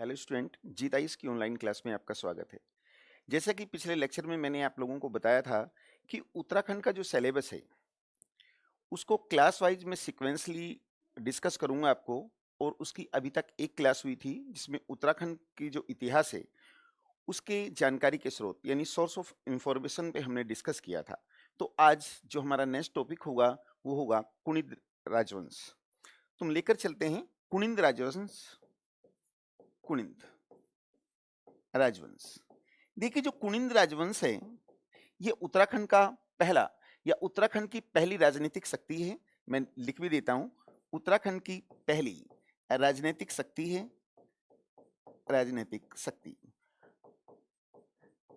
Hello student, जीताइस की online class में आपका स्वागत है। जैसा कि पिछले लेक्चर में मैंने आप लोगों को बताया था कि उत्तराखंड का जो सिलेबस है उसको क्लास वाइज में सीक्वेंसली डिस्कस करूंगा आपको। और उसकी अभी तक एक क्लास हुई थी जिसमें उत्तराखंड की जो इतिहास है उसके जानकारी के स्रोत यानी सोर्स ऑफ इंफॉर्मेशन पे हमने डिस्कस किया था। तो आज जो हमारा नेक्स्ट टॉपिक होगा वो होगा कुनिंद राजवंश। तुम लेकर चलते हैं कुनिंद राजवंश। कुनिंद राजवंश, देखिए जो कुनिंद राजवंश है ये उत्तराखंड का पहला या उत्तराखंड की पहली राजनीतिक शक्ति है। मैं लिख भी देता हूं, उत्तराखंड की पहली राजनीतिक शक्ति है। राजनीतिक शक्ति,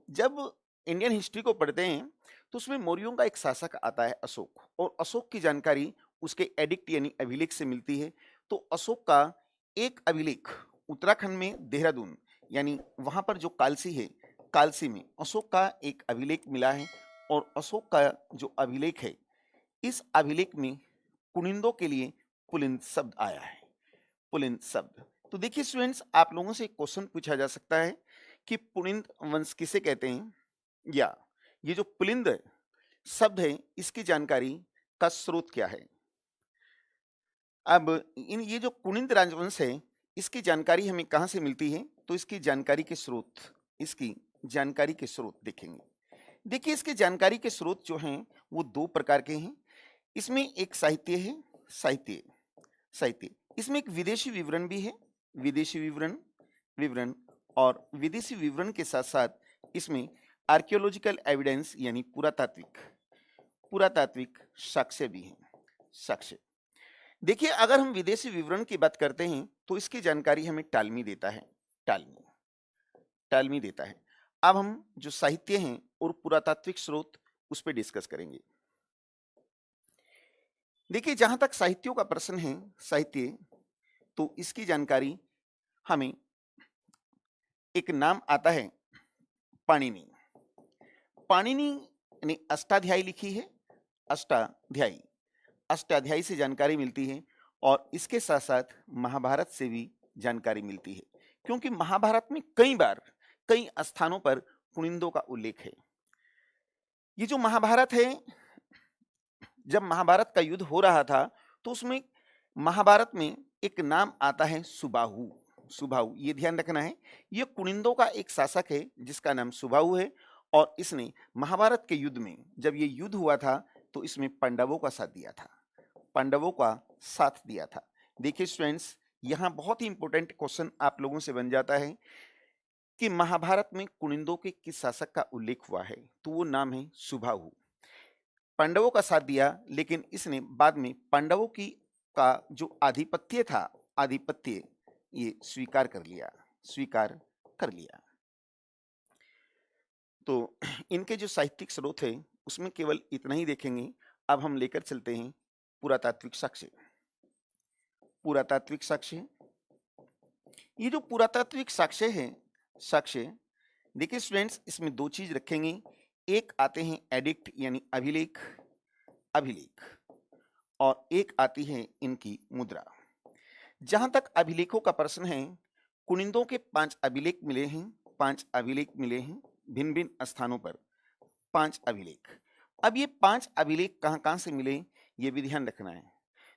जब इंडियन हिस्ट्री को पढ़ते हैं तो उसमें मौर्यों का एक शासक आता है अशोक, और अशोक की जानकारी उसके एडिक्ट यानी अभिलेख से मिलती है। तो अशोक का एक अभिलेख उत्तराखंड में देहरादून यानी वहां पर जो कालसी है, कालसी में अशोक का एक अभिलेख मिला है। और अशोक का जो अभिलेख है इस अभिलेख में कुनिंदों के लिए पुलिंद शब्द आया है। पुलिंद शब्द, तो देखिए स्टूडेंट्स, आप लोगों से एक क्वेश्चन पूछा जा सकता है कि पुलिंद वंश किसे कहते हैं, या ये जो पुलिंद शब्द है इसकी जानकारी का स्रोत क्या है। अब इन ये जो कुनिंद राजवंश है इसकी जानकारी हमें कहां से मिलती है, तो इसकी जानकारी के स्रोत, इसकी जानकारी के स्रोत देखेंगे। देखिए इसके जानकारी के स्रोत जो हैं वो दो प्रकार के हैं। इसमें एक साहित्य है, साहित्य साहित्य इसमें एक विदेशी विवरण भी है, विदेशी विवरण विवरण और विदेशी विवरण के साथ साथ इसमें आर्कियोलॉजिकल एविडेंस यानी पुरातात्विक पुरातात्विक साक्ष्य भी हैं। साक्ष्य, देखिए अगर हम विदेशी विवरण की बात करते हैं तो इसकी जानकारी हमें टालमी देता है। टालमी टालमी देता है। अब हम जो साहित्य हैं और पुरातात्विक स्रोत उस पर डिस्कस करेंगे। देखिए जहां तक साहित्यों का प्रश्न है, साहित्य, तो इसकी जानकारी हमें एक नाम आता है पाणिनि। पाणिनि ने अष्टाध्यायी लिखी है। अष्टाध्यायी, अष्टाध्यायी से जानकारी मिलती है। और इसके साथ साथ महाभारत से भी जानकारी मिलती है, क्योंकि महाभारत में कई बार कई स्थानों पर कुनिंदों का उल्लेख है। ये जो महाभारत है, जब महाभारत का युद्ध हो रहा था तो उसमें महाभारत में एक नाम आता है सुबाहु। सुबाहु, ये ध्यान रखना है, ये कुनिंदों का एक शासक है जिसका नाम सुबाहु है। और इसने महाभारत के युद्ध में, जब ये युद्ध हुआ था तो इसमें पांडवों का साथ दिया था। पांडवों का साथ दिया था। देखिए स्टूडेंट्स, यहाँ बहुत ही इंपॉर्टेंट क्वेश्चन आप लोगों से बन जाता है कि महाभारत में कुनिंदों के किस शासक का उल्लेख हुआ है, तो वो नाम है सुबाहु। पांडवों का साथ दिया, लेकिन इसने बाद में पांडवों की का जो आधिपत्य था, आधिपत्य ये स्वीकार कर लिया, स्वीकार कर लिया। तो इनके जो साहित्यिक स्रोत है उसमें केवल इतना ही देखेंगे। अब हम लेकर चलते हैं पुरातात्विक साक्ष्य। पुरातात्विक साक्ष्य, ये जो पुरातात्विक साक्ष्य है, साक्ष्य, देखिए स्टूडेंट्स इसमें दो चीज रखेंगे। एक आते हैं एडिक्ट यानी अभिलेख, अभिलेख, और एक आती है इनकी मुद्रा। जहां तक अभिलेखों का प्रश्न है, कुनिंदों के 5 अभिलेख मिले हैं। 5 अभिलेख मिले हैं भिन्न भिन्न स्थानों पर, 5 अभिलेख। अब ये 5 अभिलेख कहां कहां से मिले ये भी ध्यान रखना है।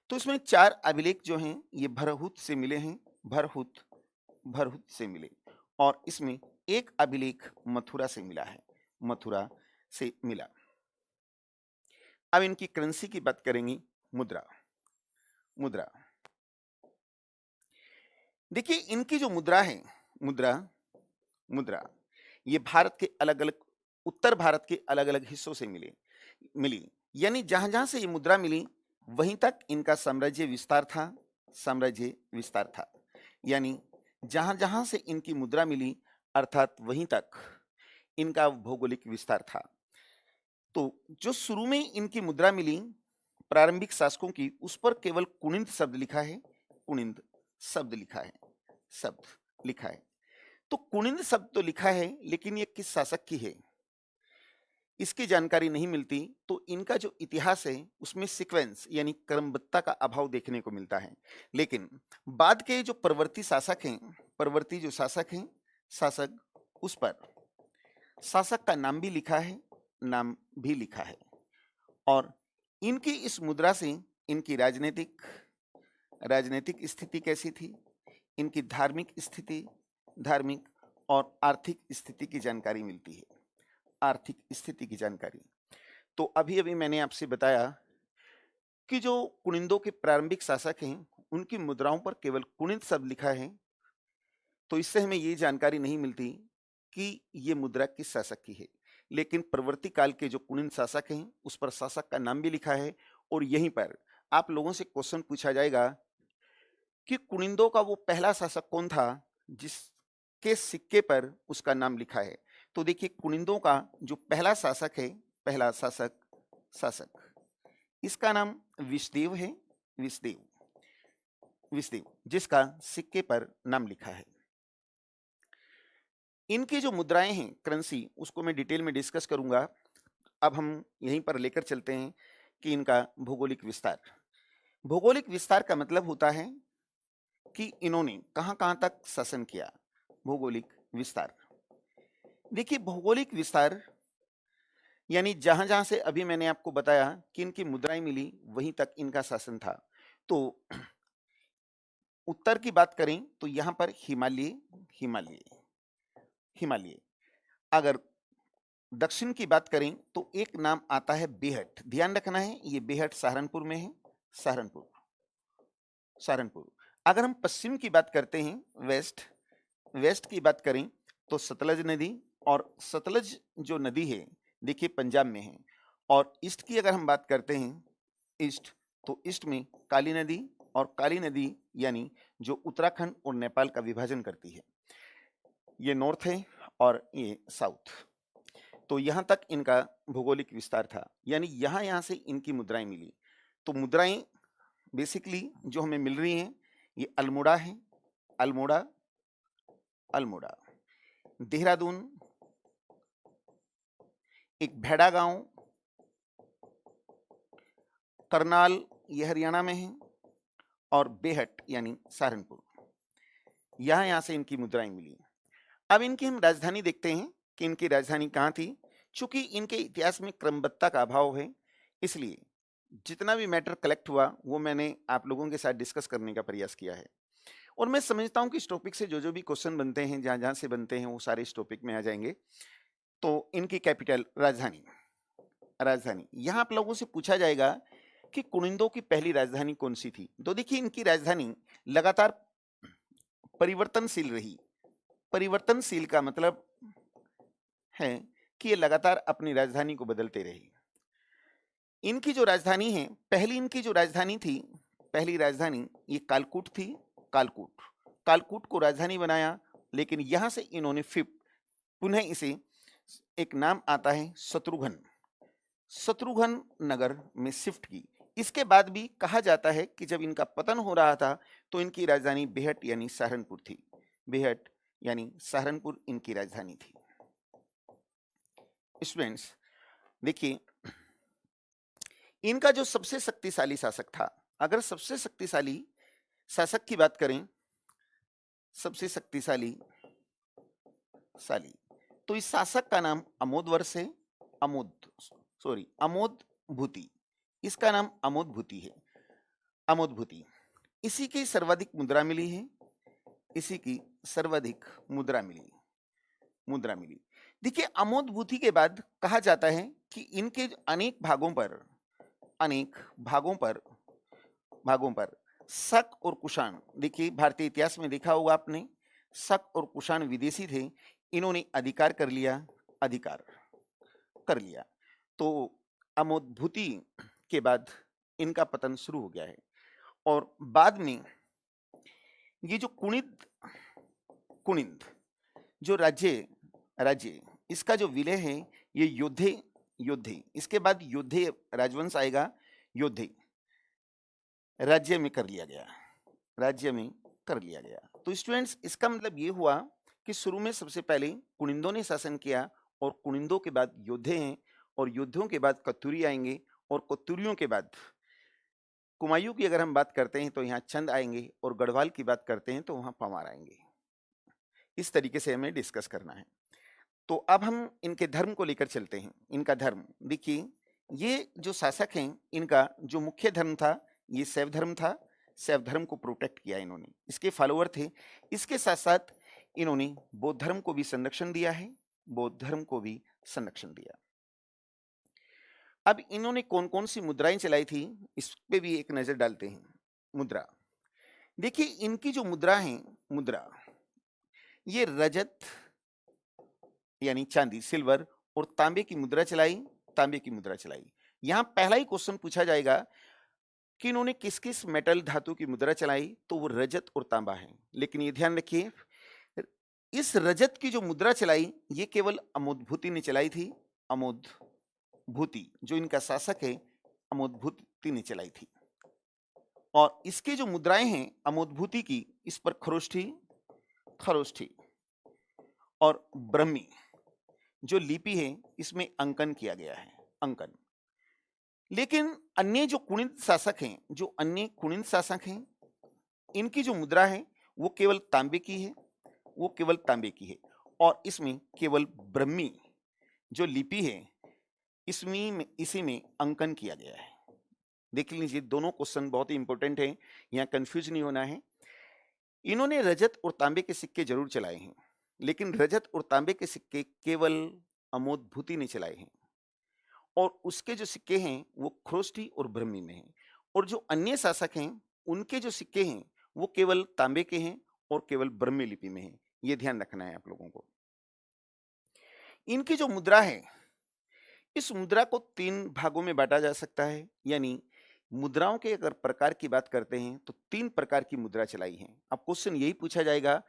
तो इसमें 4 अभिलेख जो हैं ये भरहुत से मिले हैं। भरहुत, भरहुत से मिले। और इसमें एक अभिलेख मथुरा से मिला है, मथुरा से मिला। अब इनकी करेंसी की बात करेंगे, मुद्रा। मुद्रा, देखिए इनकी जो मुद्रा है, मुद्रा, मुद्रा, ये भारत के अलग अलग, उत्तर भारत के अलग अलग हिस्सों से मिली। यानी जहां जहां से ये मुद्रा मिली वहीं तक इनका साम्राज्य विस्तार था, साम्राज्य विस्तार था। यानी जहां जहां से इनकी मुद्रा मिली अर्थात वहीं तक इनका भौगोलिक विस्तार था। तो जो शुरू में इनकी मुद्रा मिली प्रारंभिक शासकों की, उस पर केवल कुनिंद शब्द लिखा है। कुनिंद शब्द लिखा है, शब्द लिखा है। तो कुनिंद शब्द तो लिखा है, लेकिन ये किस शासक की है, इसकी जानकारी नहीं मिलती, तो इनका जो इतिहास है उसमें सीक्वेंस यानी क्रमबद्धता का अभाव देखने को मिलता है। लेकिन बाद के जो परवर्ती शासक हैं, परवर्ती जो शासक हैं, शासक, उस पर शासक का नाम भी लिखा है, नाम भी लिखा है। और इनकी इस मुद्रा से इनकी राजनीतिक राजनीतिक स्थिति कैसी थी, इनकी धार्मिक स्थिति, धार्मिक और आर्थिक स्थिति की जानकारी मिलती है, आर्थिक स्थिति की जानकारी। तो अभी अभी मैंने आपसे बताया कि जो कुनिंदों के प्रारंभिक शासक हैं, उनकी मुद्राओं पर केवल कुनिंद शब्द लिखा है, तो इससे हमें ये जानकारी नहीं मिलती कि ये मुद्रा किस शासक की है। लेकिन प्रवर्ती काल के जो कुनिंद शासक हैं, उस पर शासक का नाम भी लिखा है, और यहीं पर आप लोगों से क्वेश्चन पूछा जाएगा कि कुनिंदों का वो पहला शासक कौन था जिसके सिक्के पर उसका नाम लिखा है। तो देखिए, कुनिंदों का जो पहला शासक है, पहला शासक, इसका नाम विषदेव है, विषदेव, जिसका सिक्के पर नाम लिखा है। इनकी जो मुद्राएं हैं, करेंसी, उसको मैं डिटेल में डिस्कस करूंगा। अब हम यहीं पर लेकर चलते हैं कि इनका भौगोलिक विस्तार। भौगोलिक विस्तार का मतलब होता है कि इन्होंने कहां कहां तक शासन किया। भौगोलिक विस्तार, देखिए, भौगोलिक विस्तार यानी जहां जहां से अभी मैंने आपको बताया कि इनकी मुद्राएं मिली, वहीं तक इनका शासन था। तो उत्तर की बात करें तो यहां पर हिमालय, हिमालय, हिमालय। अगर दक्षिण की बात करें तो एक नाम आता है बेहट। ध्यान रखना है, ये बेहट सहारनपुर में है, सहारनपुर, सहारनपुर। अगर हम पश्चिम की बात करते हैं, वेस्ट, वेस्ट की बात करें तो सतलज नदी, और सतलज जो नदी है, देखिए, पंजाब में है। और ईस्ट की अगर हम बात करते हैं, ईस्ट, तो ईस्ट में काली नदी, और काली नदी यानी जो उत्तराखंड और नेपाल का विभाजन करती है। ये नॉर्थ है और ये साउथ। तो यहां तक इनका भौगोलिक विस्तार था, यानी यहां यहां से इनकी मुद्राएं मिली। तो मुद्राएं बेसिकली जो हमें मिल रही हैं, ये अल्मोड़ा है, अल्मोड़ा, अल्मोड़ा, देहरादून, एक भेड़ा गांव, करनाल, ये हरियाणा में है, और बेहट यानी सहारनपुर। यहां यहां से इनकी मुद्राएं मिली। अब इनकी हम राजधानी देखते हैं कि इनकी राजधानी कहां थी। चूंकि इनके इतिहास में क्रमबद्धता का अभाव है, इसलिए जितना भी मैटर कलेक्ट हुआ वो मैंने आप लोगों के साथ डिस्कस करने का प्रयास किया है। और मैं समझता हूं कि इस टॉपिक से जो जो भी क्वेश्चन बनते हैं, जहां जहां से बनते हैं, वो सारे इस टॉपिक में आ जाएंगे। तो इनकी कैपिटल, राजधानी, राजधानी, यहां आप लोगों से पूछा जाएगा कि कुनिंदों की पहली राजधानी कौन सी थी। तो देखिए, इनकी राजधानी लगातार परिवर्तनशील रही। परिवर्तनशील का मतलब है कि ये लगातार अपनी राजधानी को बदलते रहे। इनकी जो राजधानी है, पहली इनकी जो राजधानी थी, पहली राजधानी ये कालकूट थी, कालकूट, कालकूट को राजधानी बनाया। लेकिन यहां से इन्होंने फिर पुनः इसे, एक नाम आता है शत्रुघ्न, शत्रुघ्न नगर में शिफ्ट की। इसके बाद भी कहा जाता है कि जब इनका पतन हो रहा था तो इनकी राजधानी बेहट यानी सहारनपुर थी। बेहट यानी सहारनपुर इनकी राजधानी थी। स्टूडेंट्स, देखिए, इनका जो सबसे शक्तिशाली शासक था, अगर सबसे शक्तिशाली शासक की बात करें, सबसे शक्तिशाली तो इस शासक का नाम अमोदवर्ष है, अमोद भूति। इसका नाम अमोद भूति है, अमोद भूति। इसी की सर्वाधिक मुद्रा मिली है, इसी की सर्वाधिक मुद्रा मिली। देखिए, अमोद भूति के बाद कहा जाता है कि इनके अनेक भागों पर शक और कुषाण, देखिए, भारतीय इतिहास में देखा होगा आपने, शक और कुषाण विदेशी थे, इन्होंने अधिकार कर लिया। तो अमोद भूति के बाद इनका पतन शुरू हो गया है। और बाद में ये जो कुनिंद जो राज्य, इसका जो विलय है, ये योद्धे, इसके बाद योद्धे राजवंश आएगा, योद्धे राज्य में कर लिया गया। तो स्टूडेंट्स, इसका मतलब ये हुआ कि शुरू में सबसे पहले कुनिंदों ने शासन किया, और कुनिंदों के बाद योद्धे हैं, और योद्धों के बाद कत्यूरी आएंगे, और कत्यूरियों के बाद कुमायूं की अगर हम बात करते हैं तो यहाँ चंद आएंगे, और गढ़वाल की बात करते हैं तो वहाँ पंवार आएंगे। इस तरीके से हमें डिस्कस करना है। तो अब हम इनके धर्म को लेकर चलते हैं। इनका धर्म देखिए, ये जो शासक हैं इनका जो मुख्य धर्म था ये शैव धर्म था। शैव धर्म को प्रोटेक्ट किया इन्होंने, इसके फॉलोअर थे। इसके साथ साथ इन्होंने बौद्ध धर्म को भी संरक्षण दिया है, बौद्ध धर्म को भी संरक्षण दिया। अब इन्होंने कौन कौन सी मुद्राएं चलाई थी इस पे भी एक नजर डालते हैं। मुद्रा देखिए, इनकी जो मुद्रा है, मुद्रा ये रजत यानी चांदी, सिल्वर और तांबे की मुद्रा चलाई, तांबे की मुद्रा चलाई। यहां पहला ही क्वेश्चन पूछा जाएगा कि इन्होंने किस किस मेटल धातु की मुद्रा चलाई, तो वो रजत और तांबा है। लेकिन ये ध्यान रखिए, इस रजत की जो मुद्रा चलाई ये केवल अमोदभूति ने चलाई थी। अमोदभूति जो इनका शासक है, अमोदभूति ने चलाई थी। और इसके जो मुद्राएं हैं अमोदभूति की, इस पर खरोष्ठी, खरोष्ठी और ब्रह्मी जो लिपि है इसमें अंकन किया गया है, अंकन। लेकिन अन्य जो कुणित शासक हैं, जो अन्य कुणित शासक हैं, इनकी जो मुद्रा है वो केवल तांबे की है, वो केवल तांबे की है। और इसमें केवल ब्रह्मी जो लिपि है इसमें इसी में अंकन किया गया है। देख लीजिए, दोनों क्वेश्चन बहुत ही इंपॉर्टेंट है, यहाँ कंफ्यूज नहीं होना है। इन्होंने रजत और तांबे के सिक्के जरूर चलाए हैं, लेकिन रजत और तांबे के सिक्के केवल अमोदभूति ने चलाए हैं, और उसके जो सिक्के हैं वो खरोष्ठी और ब्रह्मी में हैं। और जो अन्य शासक हैं उनके जो सिक्के हैं वो केवल तांबे के हैं और केवल ब्रह्मी लिपि में हैं। ये ध्यान रखना है आप लोगों को। इनकी जो मुद्रा है, इस मुद्रा को 3 भागों में बांटा जा सकता है। यानी मुद्राओं के अगर प्रकार की बात करते हैं तो 3 प्रकार की मुद्रा चलाई है। अब क्वेश्चन यही पूछा जाएगा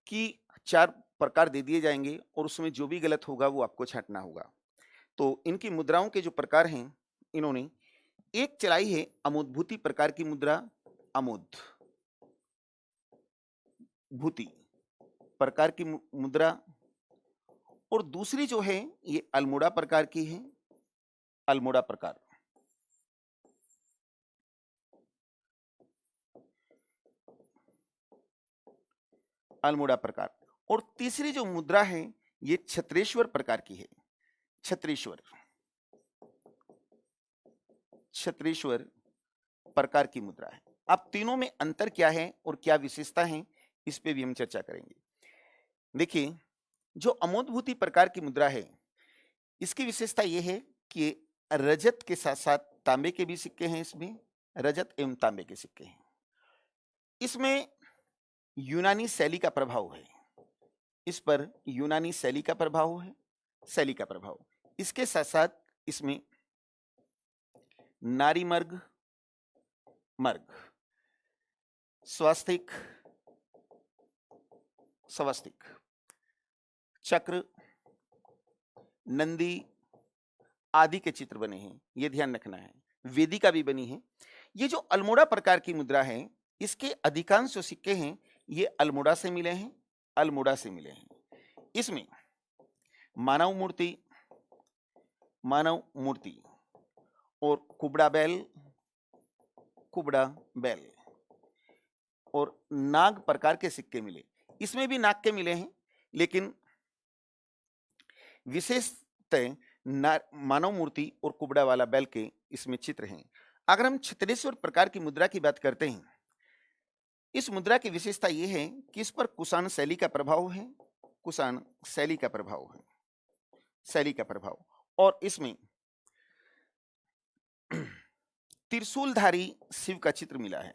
कि 4 प्रकार दे दिए जाएंगे और उसमें जो भी गलत होगा वो आपको छांटना होगा। तो इनकी मुद्राओं के जो प्रकार हैं, इन्होंने एक चलाई है अमोदभूति प्रकार की मुद्रा, अमोदभूति प्रकार की मुद्रा। और दूसरी जो है ये अल्मोड़ा प्रकार की है, अल्मोड़ा प्रकार। अल्मोड़ा प्रकार। और तीसरी जो मुद्रा है ये छत्रेश्वर प्रकार की है, छत्रेश्वर, छत्रेश्वर प्रकार की मुद्रा है। अब तीनों में अंतर क्या है और क्या विशेषता है, इस पे भी हम चर्चा करेंगे। देखिए, जो अमोदभूति प्रकार की मुद्रा है इसकी विशेषता यह है कि रजत के साथ साथ तांबे के भी सिक्के हैं, इसमें रजत एवं तांबे के सिक्के हैं। इसमें यूनानी शैली का प्रभाव है, इस पर यूनानी शैली का प्रभाव है, शैली का प्रभाव। इसके साथ साथ इसमें नारी मर्ग, मर्ग, स्वास्तिक, स्वस्तिक, चक्र, नंदी आदि के चित्र बने हैं, ये ध्यान रखना है। वेदिका भी बनी है। ये जो अल्मोड़ा प्रकार की मुद्रा है इसके अधिकांश जो सिक्के हैं ये अल्मोड़ा से मिले हैं, अल्मोड़ा से मिले हैं। इसमें मानव मूर्ति, मानव मूर्ति और कुबड़ा बैल, कुबड़ा बैल और नाग प्रकार के सिक्के मिले। इसमें भी नाग के मिले हैं, लेकिन विशेषतः मानव मूर्ति और कुबड़ा वाला बैल के इसमें चित्र हैं। अगर हम छत्रेश्वर प्रकार की मुद्रा की बात करते हैं, इस मुद्रा की विशेषता यह है कि इस पर कुषाण शैली का प्रभाव है, कुषाण शैली का प्रभाव है, शैली का प्रभाव। और इसमें त्रिशूलधारी शिव का चित्र मिला है।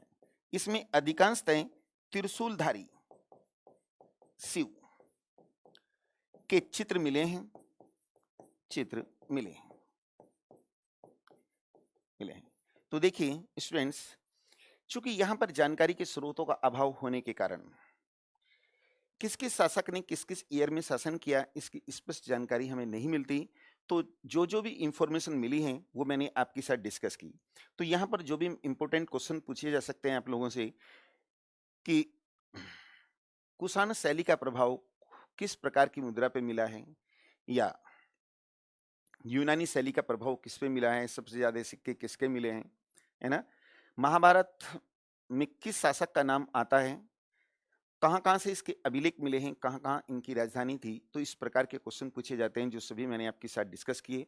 इसमें अधिकांशतः त्रिशूलधारी शिव के चित्र मिले हैं, चित्र मिले हैं, मिले हैं। तो देखिए स्टूडेंट्स, चूंकि यहां पर जानकारी के स्रोतों का अभाव होने के कारण किस किस शासक ने किस किस ईयर में शासन किया इसकी स्पष्ट जानकारी हमें नहीं मिलती। तो जो भी इंफॉर्मेशन मिली है वो मैंने आपके साथ डिस्कस की। तो यहाँ पर जो भी इंपॉर्टेंट क्वेश्चन पूछे जा सकते हैं आप लोगों से कि कुषाण शैली का प्रभाव किस प्रकार की मुद्रा पे मिला है, या यूनानी शैली का प्रभाव किस पे मिला है, सबसे ज्यादा सिक्के किसके मिले हैं, है ना। महाभारत में किस शासक का नाम आता है, कहाँ-कहाँ से इसके अभिलेख मिले हैं, कहाँ-कहाँ इनकी राजधानी थी, तो इस प्रकार के क्वेश्चन पूछे जाते हैं जो सभी मैंने आपके साथ डिस्कस किए।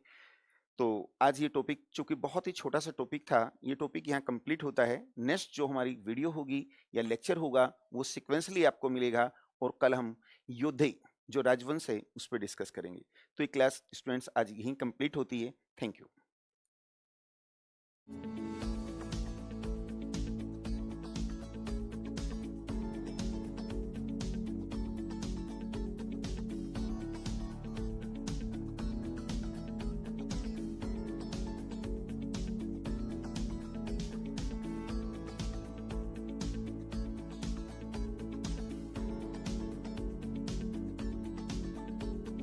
तो आज ये टॉपिक चूंकि बहुत ही छोटा सा टॉपिक था, ये टॉपिक यहाँ कंप्लीट होता है। नेक्स्ट जो हमारी वीडियो होगी या लेक्चर होगा वो सिक्वेंसली आपको मिलेगा, और कल हम योद्धे जो राजवंश है उस पर डिस्कस करेंगे। तो ये क्लास स्टूडेंट्स आज यहीं कंप्लीट होती है। Thank you.